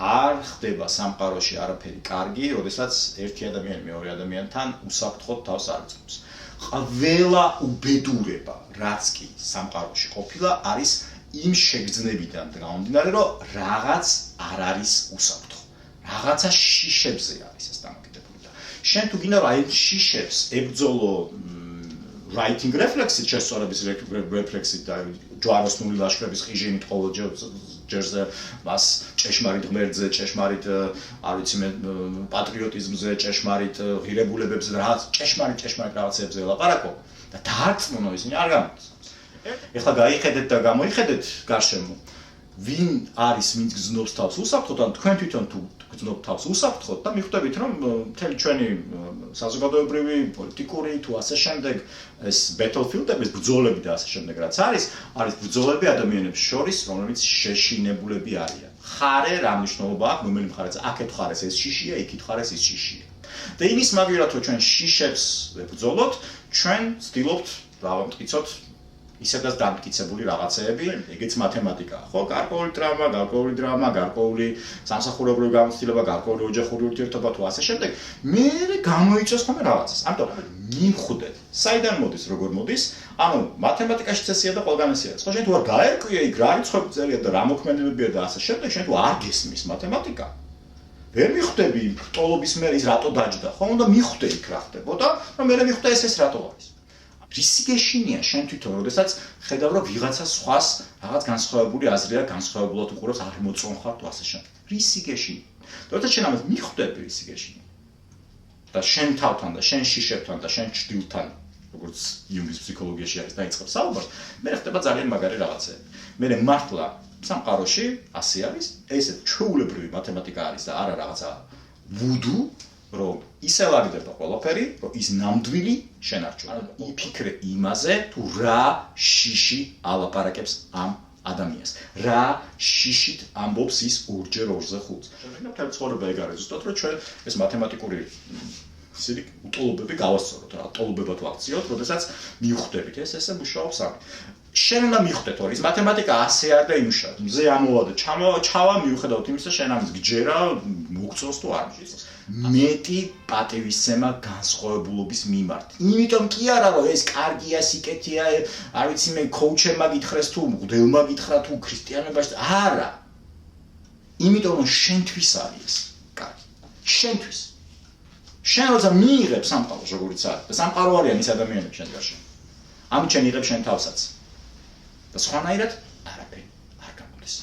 არ ხდება სამყაროში არაფერი კარგი, როდესაც ერთი ადამიანი მეორე ადამიანთან უსაფრთხოდ თავს არ იწყებს. ყველა უბედურება, რაც კი სამყაროში ყოფილა, არის იმ შეგრძნებიდან გამომდინარე, რომ რაღაც არ არის უსაფრთხო. რაღაცა შიშებზე არის ეს დამოკიდებული და შენ თუ გინდა აი შიშებს ებრძოლო writing reflex-ით, შესწორების reflex-ით და ჯვაროსნული ლაშქრების ხიჟინით ყოველ ჯერზე მას ჭეშმარიტ ღმერთზე, ჭეშმარიტ, არ ვიცი მე, პატრიოტიზმზე, ჭეშმარიტ ღირებულებებზე, რაღაც ჭეშმარიტ რაღაცებზე ელაპარაკო და დაარწმუნო ისინი არ გამოდის. ეხლა გაიხედეთ და გამოიხედეთ გარშემო, ვინ არის, ვინც გზნობს თავს უსაფრთხოდ, ან თქვენ თვითონ თუ გზნობთ თავს უსაფრთხოდ და მიხვდებით, რომ მთელი ჩვენი საზოგადოებრივი, პოლიტიკური თუ ასე შემდეგ ეს battlefield-ები, ბრძოლები და ასე შემდეგ რაც არის ბრძოლები ადამიანებს შორის, რომლებიც შეშინებულები არიან. ხარე რა მნიშვნელობა აქვს, რომელი მხარეც აქეთ ხარეს ეს შიშია, იქით ხარეს ის შიშია. და იმის მაგივრად რომ ჩვენ შიშებს ვებრძოლოთ, ჩვენ ვცდილობთ დავამტკიცოთ ისედაც დამტკიცებული რაღაცეები, ეგეც მათემატიკაა, ხო? გარკვეული დრამა, გარკვეული სამსახურებრივი გამოცდილება, გარკვეული ოჯახური ურთიერთობა თუ ასე შემდეგ, მე გამოიწვევს ხოლმე რაღაცას. ამიტომ მივხვდეთ, საიდან მოდის, როგორ მოდის, ანუ მათემატიკაში წესია და ყველგან ესეა. ხო, შენ თუ არ გაერკვია იქ რა რიცხვები წერია და რა მოქმედებებია და ასე შემდეგ, შენ თუ არ გესმის მათემატიკა, ვერ მიხვდები რტოლობის მერე ის რატო დაჯდა, ხო? უნდა მიხვდე იქ რა ხდებოდა, რომ მე მიხვდე ეს რატო არის. რისი გეშინია შენ თვითონ, როდესაც ხედავ რომ ვიღაცა სხვას რაღაც განსხვავებული აზრი აქვს, განსხვავებულად უყურებს, არ მოწონხარ თუ ასე შემდეგ. რისი გეშინია? როდესაც შენ ამას მიხვდები რისი გეშინია. და შენ თავთან და შენ შიშებთან და შენ ჭდილთან, როგორც იუნგის ფსიქოლოგიაში არის დაიწყებს საუბარს, მე ხდება ძალიან მაგარი რაღაცები. მე მართლა სამყაროში ასე არის, ესეთ ჩვეულებრივი მათემატიკა არის და არა რაღაცა ვუდუ, რომ ისე ლაგდება ყველაფერი, რომ ის ნამდვილი შენ არ ჩუქ. იფიქრე იმაზე, თუ რა შიში ალაპარაკებს ამ ადამიანს. რა შიშით ამბობს ის 2x2-5. შეიძლება მთელი ცხოვრება ეგ არის, ზუსტად რომ ჩვენ ეს მათემატიკური ისეთი უტოლობები გავასწოროთ, რა ტოლობებად ვაქციოთ, როდესაც მივხვდებით ესე მუშაობს ამ. შენ უნდა მიხვდეთ, რომ ის მათემატიკა ასე არ და იმუშავებს. მზე ამოვა და ჩავა მიუხედავად იმისა, შენ ამის გჯერა მოგწონს თუ არ მოგწონს. მეტი პატივისცემა განსხვავებულობის მიმართ. იმიტომ კი არა, რომ ეს კარგია, სიკეთეა, არ ვიცი მე კოუჩერმა გითხრეს თუ მღვდელმა გითხრა თუ ქრისტიანობაში, არა. იმიტომ რომ შენთვის არის ეს კარგი. შენთვის. შენ როცა მიიღებ სამყაროს როგორიც არის და სამყარო არიან ის ადამიანები შენ გარშემო. ამით შენ იღებ შენ თავსაც. და სხვანაირად